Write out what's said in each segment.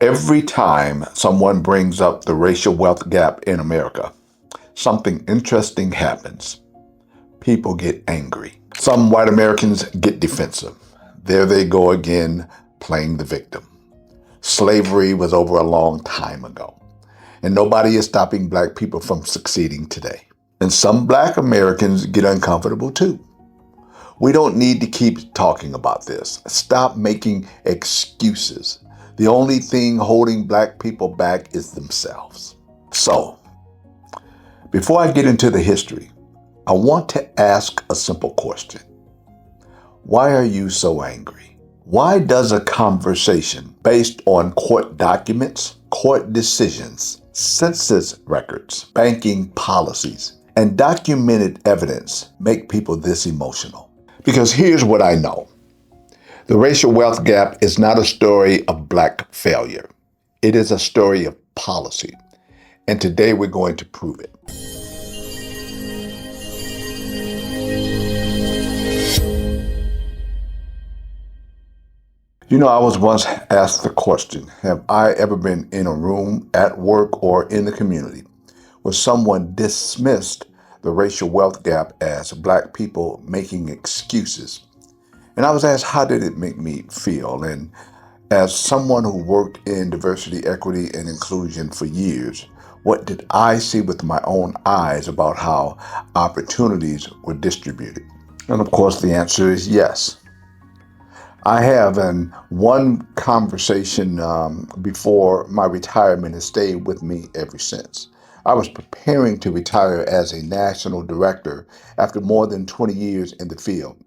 Every time someone brings up the racial wealth gap in America, something interesting happens. People get angry. Some white Americans get defensive. There they go again, playing the victim. Slavery was over a long time ago, and nobody is stopping black people from succeeding today. And some black Americans get uncomfortable too. We don't need to keep talking about this. Stop making excuses. The only thing holding black people back is themselves. So, before I get into the history, I want to ask a simple question. Why are you so angry? Why does a conversation based on court documents, court decisions, census records, banking policies, and documented evidence make people this emotional? Because here's what I know. The racial wealth gap is not a story of black failure. It is a story of policy. And today we're going to prove it. I was once asked the question, have I ever been in a room, at work, or in the community where someone dismissed the racial wealth gap as black people making excuses? And I was asked, how did it make me feel? And as someone who worked in diversity, equity, and inclusion for years, what did I see with my own eyes about how opportunities were distributed? And of course, the answer is yes. I have, and one conversation before my retirement has stayed with me ever since. I was preparing to retire as a national director after more than 20 years in the field,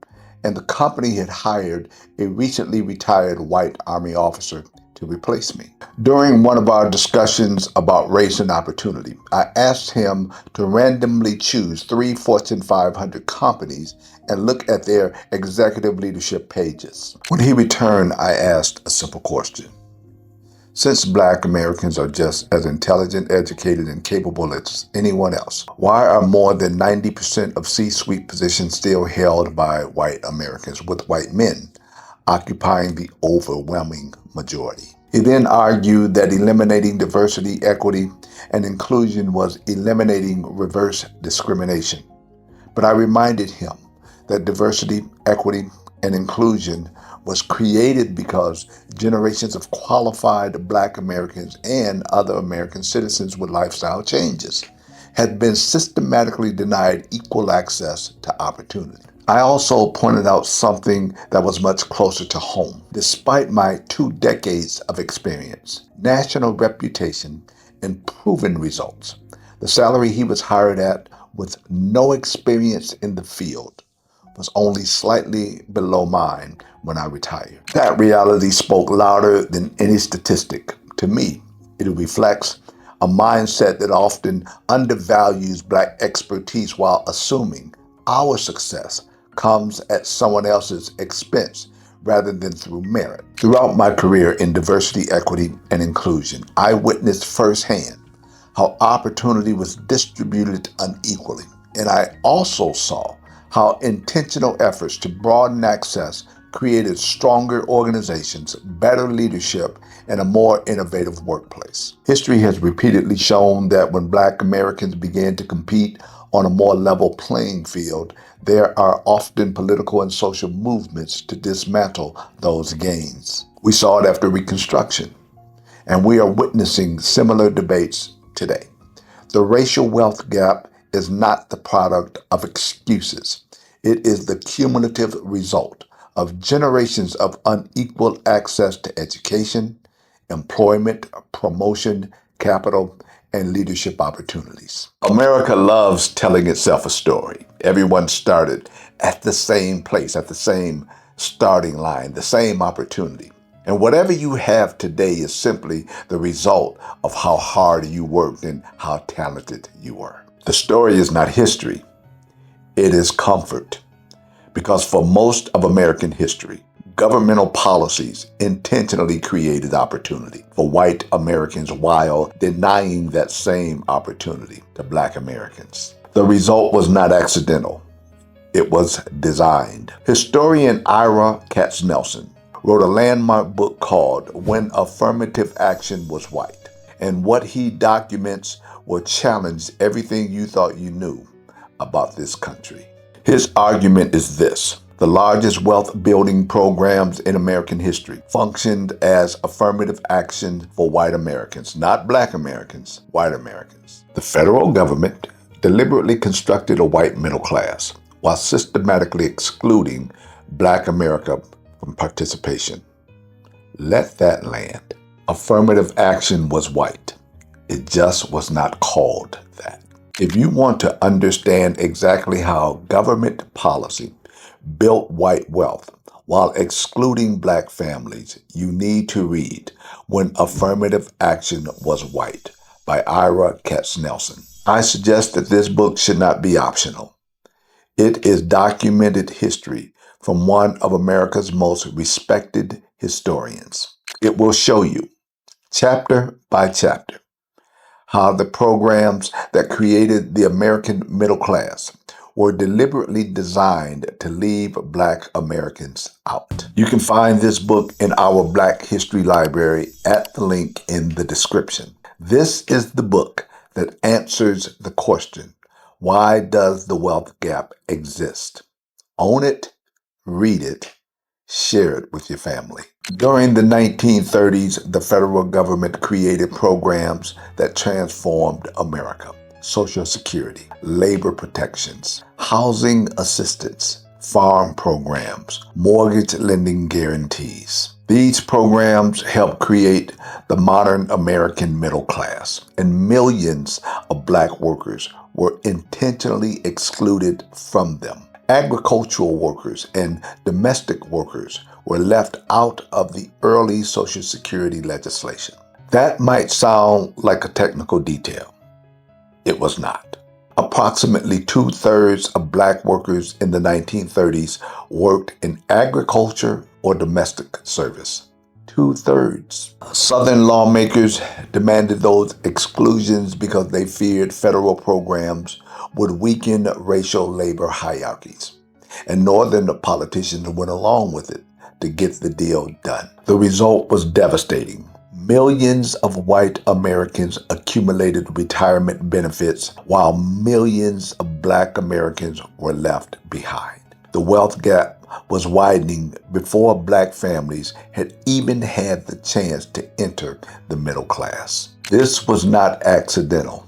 and the company had hired a recently retired white Army officer to replace me. During one of our discussions about race and opportunity, I asked him to randomly choose 3 Fortune 500 companies and look at their executive leadership pages. When he returned, I asked a simple question. Since black Americans are just as intelligent, educated, and capable as anyone else, why are more than 90% of C-suite positions still held by white Americans, with white men occupying the overwhelming majority? He then argued that eliminating diversity, equity, and inclusion was eliminating reverse discrimination. But I reminded him that diversity, equity, and inclusion was created because generations of qualified black Americans and other American citizens with lifestyle changes had been systematically denied equal access to opportunity. I also pointed out something that was much closer to home. Despite my 2 decades of experience, national reputation, and proven results, the salary he was hired at with no experience in the field was only slightly below mine when I retired. That reality spoke louder than any statistic. To me, it reflects a mindset that often undervalues black expertise while assuming our success comes at someone else's expense rather than through merit. Throughout my career in diversity, equity, and inclusion, I witnessed firsthand how opportunity was distributed unequally. And I also saw how intentional efforts to broaden access created stronger organizations, better leadership, and a more innovative workplace. History has repeatedly shown that when black Americans began to compete on a more level playing field, there are often political and social movements to dismantle those gains. We saw it after Reconstruction, and we are witnessing similar debates today. The racial wealth gap is not the product of excuses. It is the cumulative result of generations of unequal access to education, employment, promotion, capital, and leadership opportunities. America loves telling itself a story. Everyone started at the same place, at the same starting line, the same opportunity. And whatever you have today is simply the result of how hard you worked and how talented you were. The story is not history. It is comfort. Because for most of American history, governmental policies intentionally created opportunity for white Americans while denying that same opportunity to black Americans. The result was not accidental. It was designed. Historian Ira Katznelson wrote a landmark book called When Affirmative Action Was White. And what he documents will challenge everything you thought you knew about this country. His argument is this: the largest wealth building programs in American history functioned as affirmative action for white Americans, not black Americans, white Americans. The federal government deliberately constructed a white middle class while systematically excluding black America from participation. Let that land. Affirmative action was white. It just was not called that. If you want to understand exactly how government policy built white wealth while excluding black families, you need to read When Affirmative Action Was White by Ira Katznelson. I suggest that this book should not be optional. It is documented history from one of America's most respected historians. It will show you, chapter by chapter, how the programs that created the American middle class were deliberately designed to leave Black Americans out. You can find this book in our Black History Library at the link in the description. This is the book that answers the question, why does the wealth gap exist? Own it, read it, share it with your family. During the 1930s, the federal government created programs that transformed America. Social Security, labor protections, housing assistance, farm programs, mortgage lending guarantees. These programs helped create the modern American middle class, and millions of black workers were intentionally excluded from them. Agricultural workers and domestic workers were left out of the early Social Security legislation. That might sound like a technical detail. It was not. Approximately 2/3 of black workers in the 1930s worked in agriculture or domestic service. 2/3. Southern lawmakers demanded those exclusions because they feared federal programs would weaken racial labor hierarchies. And Northern politicians went along with it to get the deal done. The result was devastating. Millions of white Americans accumulated retirement benefits while millions of black Americans were left behind. The wealth gap was widening before black families had even had the chance to enter the middle class. This was not accidental.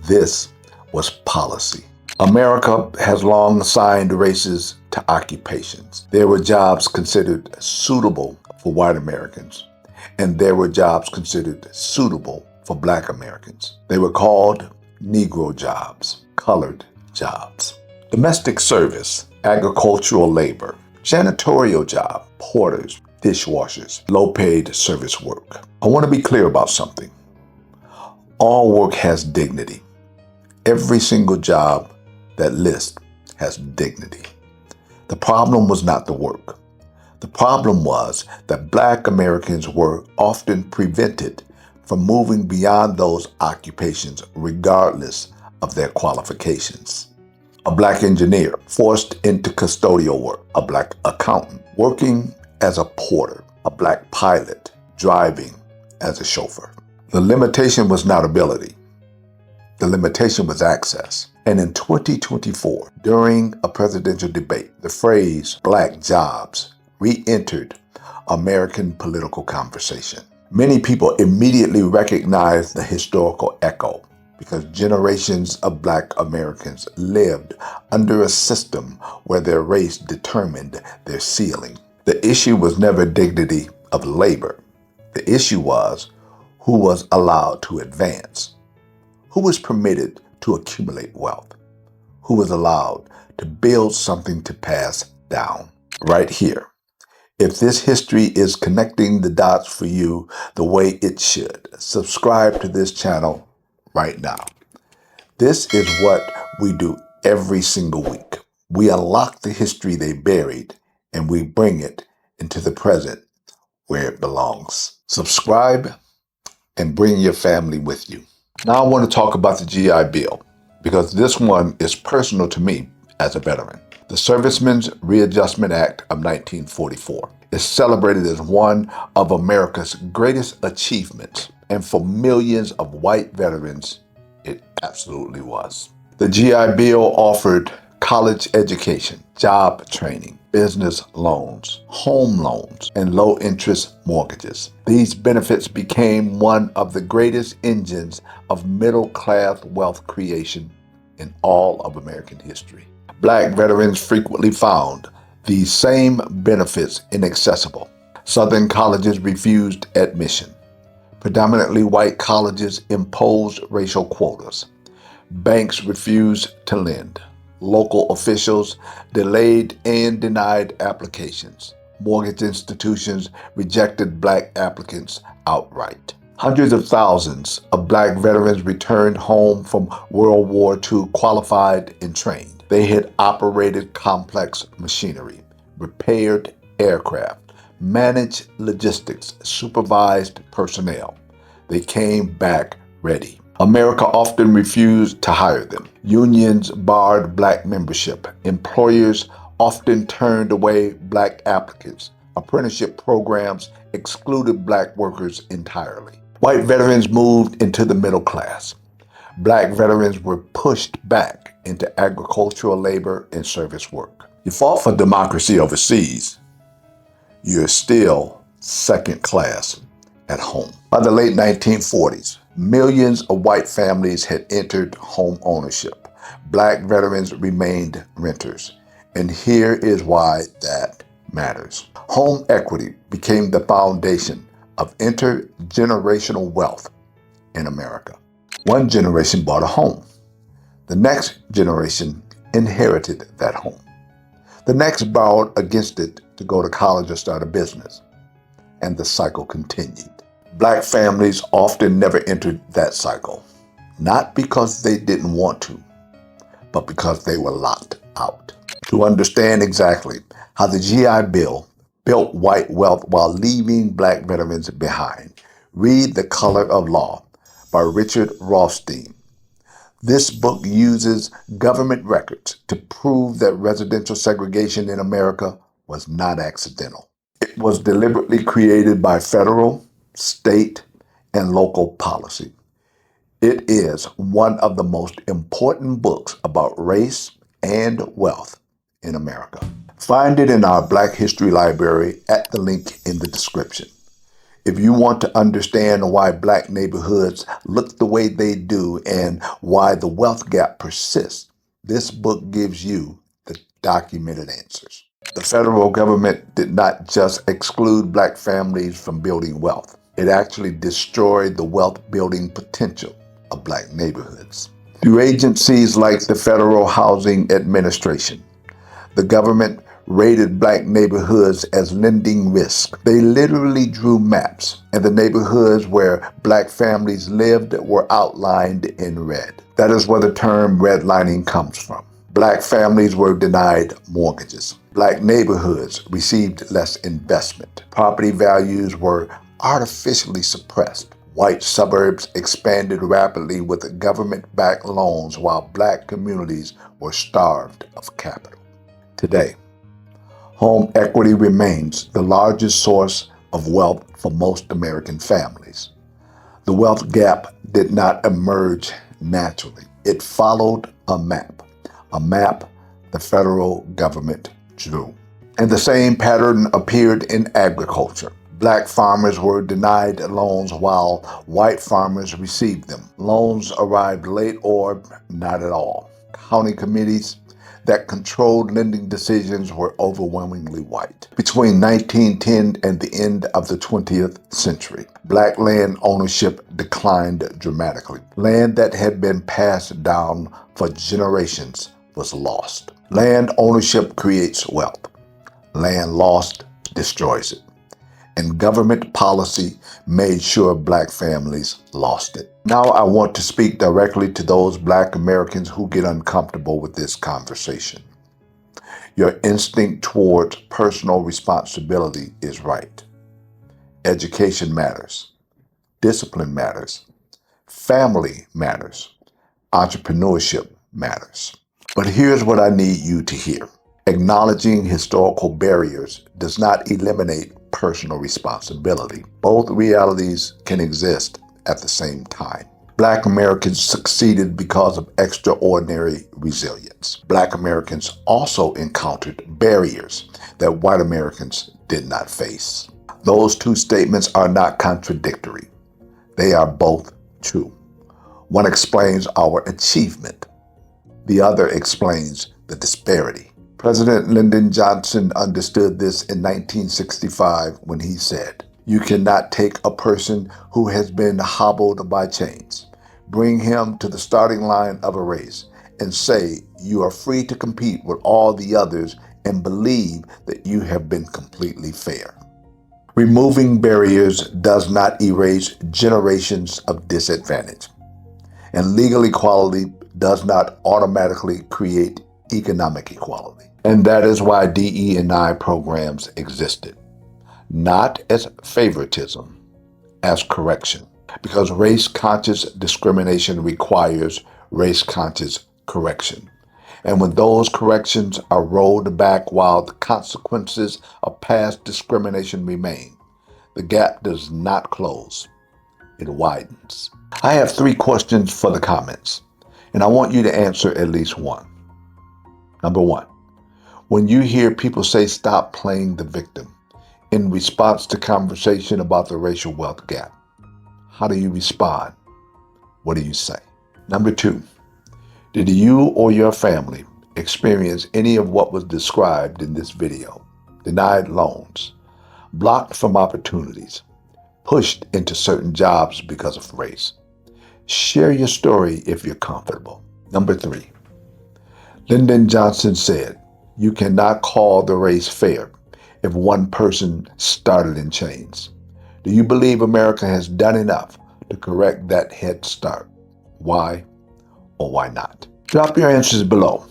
This was policy. America has long assigned races to occupations. There were jobs considered suitable for white Americans, and there were jobs considered suitable for black Americans. They were called Negro jobs, colored jobs. Domestic service, agricultural labor, janitorial job, porters, dishwashers, low-paid service work. I want to be clear about something. All work has dignity. Every single job that lists has dignity. The problem was not the work. The problem was that black Americans were often prevented from moving beyond those occupations regardless of their qualifications. A black engineer forced into custodial work, a black accountant working as a porter, a black pilot driving as a chauffeur. The limitation was not ability. The limitation was access. And in 2024, during a presidential debate, the phrase black jobs reentered American political conversation. Many people immediately recognized the historical echo because generations of black Americans lived under a system where their race determined their ceiling. The issue was never dignity of labor. The issue was who was allowed to advance, who was permitted to accumulate wealth, who was allowed to build something to pass down. Right here. If this history is connecting the dots for you the way it should, subscribe to this channel right now. This is what we do every single week. We unlock the history they buried and we bring it into the present where it belongs. Subscribe and bring your family with you. Now I want to talk about the GI Bill because this one is personal to me as a veteran. The Servicemen's Readjustment Act of 1944 is celebrated as one of America's greatest achievements, and for millions of white veterans, it absolutely was. The GI Bill offered college education, job training, business loans, home loans, and low-interest mortgages. These benefits became one of the greatest engines of middle-class wealth creation in all of American history. Black veterans frequently found these same benefits inaccessible. Southern colleges refused admission. Predominantly white colleges imposed racial quotas. Banks refused to lend. Local officials delayed and denied applications. Mortgage institutions rejected black applicants outright. Hundreds of thousands of black veterans returned home from World War II qualified and trained. They had operated complex machinery, repaired aircraft, managed logistics, supervised personnel. They came back ready. America often refused to hire them. Unions barred black membership. Employers often turned away black applicants. Apprenticeship programs excluded black workers entirely. White veterans moved into the middle class. Black veterans were pushed back into agricultural labor and service work. You fought for democracy overseas. You're still second class at home. By the late 1940s, millions of white families had entered home ownership. Black veterans remained renters. And here is why that matters. Home equity became the foundation of intergenerational wealth in America. One generation bought a home. The next generation inherited that home. The next borrowed against it to go to college or start a business. And the cycle continued. Black families often never entered that cycle, not because they didn't want to, but because they were locked out. To understand exactly how the GI Bill built white wealth while leaving black veterans behind, read The Color of Law by Richard Rothstein. This book uses government records to prove that residential segregation in America was not accidental. It was deliberately created by federal, state, and local policy. It is one of the most important books about race and wealth in America. Find it in our Black History Library at the link in the description. If you want to understand why black neighborhoods look the way they do and why the wealth gap persists, this book gives you the documented answers. The federal government did not just exclude black families from building wealth. It actually destroyed the wealth-building potential of black neighborhoods. Through agencies like the Federal Housing Administration, the government rated black neighborhoods as lending risk. They literally drew maps, and the neighborhoods where black families lived were outlined in red. That is where the term redlining comes from. Black families were denied mortgages. Black neighborhoods received less investment. Property values were artificially suppressed. White suburbs expanded rapidly with government-backed loans while black communities were starved of capital. Today, home equity remains the largest source of wealth for most American families. The wealth gap did not emerge naturally. It followed a map the federal government drew. And the same pattern appeared in agriculture. Black farmers were denied loans while white farmers received them. Loans arrived late or not at all. County committees that controlled lending decisions were overwhelmingly white. Between 1910 and the end of the 20th century, black land ownership declined dramatically. Land that had been passed down for generations was lost. Land ownership creates wealth. Land lost destroys it. And government policy made sure black families lost it. Now I want to speak directly to those black Americans who get uncomfortable with this conversation. Your instinct towards personal responsibility is right. Education matters. Discipline matters. Family matters. Entrepreneurship matters. But here's what I need you to hear. Acknowledging historical barriers does not eliminate personal responsibility. Both realities can exist at the same time. Black Americans succeeded because of extraordinary resilience. Black Americans also encountered barriers that white Americans did not face. Those two statements are not contradictory. They are both true. One explains our achievement. The other explains the disparity. President Lyndon Johnson understood this in 1965 when he said, "You cannot take a person who has been hobbled by chains, bring him to the starting line of a race, and say you are free to compete with all the others and believe that you have been completely fair." Removing barriers does not erase generations of disadvantage, and legal equality does not automatically create economic equality. And that is why DE&I programs existed, not as favoritism, as correction, because race-conscious discrimination requires race-conscious correction. And when those corrections are rolled back while the consequences of past discrimination remain, the gap does not close, it widens. I have 3 questions for the comments, and I want you to answer at least one. Number 1, when you hear people say stop playing the victim in response to conversation about the racial wealth gap, how do you respond? What do you say? Number 2, did you or your family experience any of what was described in this video? Denied loans, blocked from opportunities, pushed into certain jobs because of race? Share your story if you're comfortable. Number 3, Lyndon Johnson said, "You cannot call the race fair if one person started in chains." Do you believe America has done enough to correct that head start? Why or why not? Drop your answers below.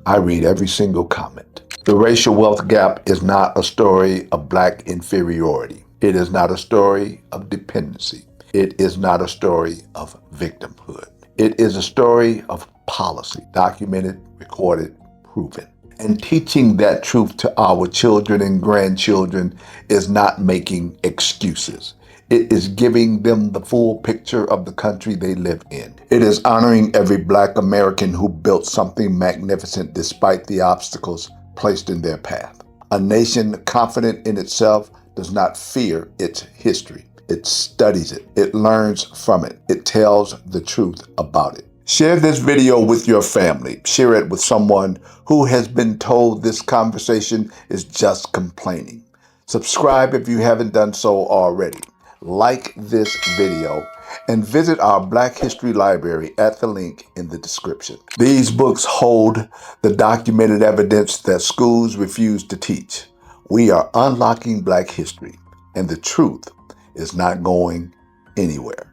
I read every single comment. The racial wealth gap is not a story of Black inferiority. It is not a story of dependency. It is not a story of victimhood. It is a story of policy, documented, recorded, proven. And teaching that truth to our children and grandchildren is not making excuses. It is giving them the full picture of the country they live in. It is honoring every Black American who built something magnificent despite the obstacles placed in their path. A nation confident in itself does not fear its history. It studies it. It learns from it. It tells the truth about it. Share this video with your family. Share it with someone who has been told this conversation is just complaining. Subscribe if you haven't done so already. Like this video and visit our Black History Library at the link in the description. These books hold the documented evidence that schools refuse to teach. We are unlocking Black history, and the truth is not going anywhere.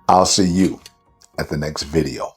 I'll see you at the next video.